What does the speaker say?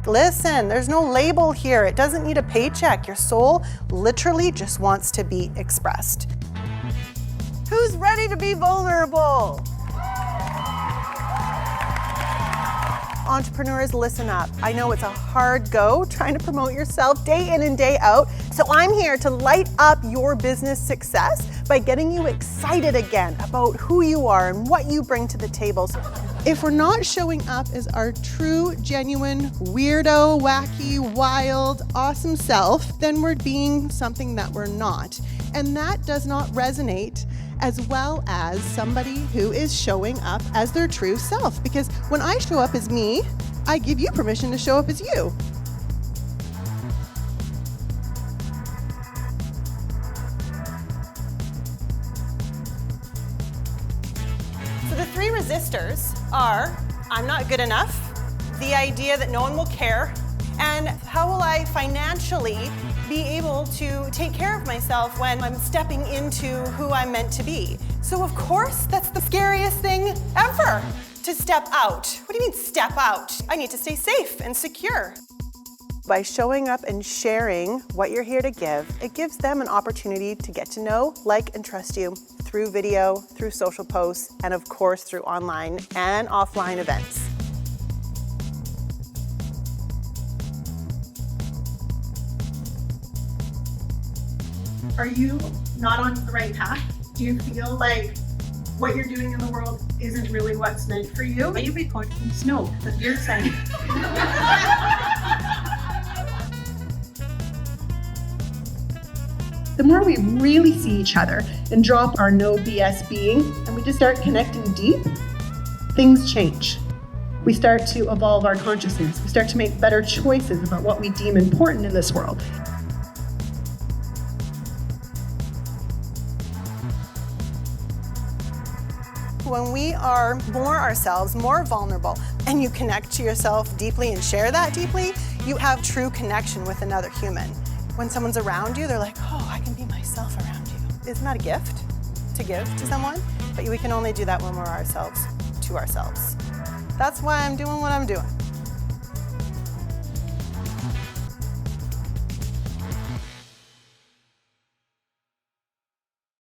Listen, there's no label here. It doesn't need a paycheck. Your soul literally just wants to be expressed. Who's ready to be vulnerable? Entrepreneurs, listen up. I know it's a hard go trying to promote yourself day in and day out. So I'm here to light up your business success by getting you excited again about who you are and what you bring to the table. If we're not showing up as our true, genuine, weirdo, wacky, wild, awesome self, then we're being something that we're not. And that does not resonate as well as somebody who is showing up as their true self. Because when I show up as me, I give you permission to show up as you. So the three resistors are, I'm not good enough, the idea that no one will care, and how will I financially be able to take care of myself when I'm stepping into who I'm meant to be. So of course, that's the scariest thing ever, to step out. What do you mean step out? I need to stay safe and secure. By showing up and sharing what you're here to give, it gives them an opportunity to get to know, like, and trust you through video, through social posts, and of course through online and offline events. Are you not on the right path? Do you feel like what you're doing in the world isn't really what's meant for you? Are you recording? No, but you're saying. The more we really see each other and drop our no BS being, and we just start connecting deep, things change. We start to evolve our consciousness. We start to make better choices about what we deem important in this world. When we are more ourselves, more vulnerable, and you connect to yourself deeply and share that deeply, you have true connection with another human. When someone's around you, they're like, oh, I can be myself around you. Isn't that a gift to give to someone? But we can only do that when we're ourselves to ourselves. That's why I'm doing what I'm doing.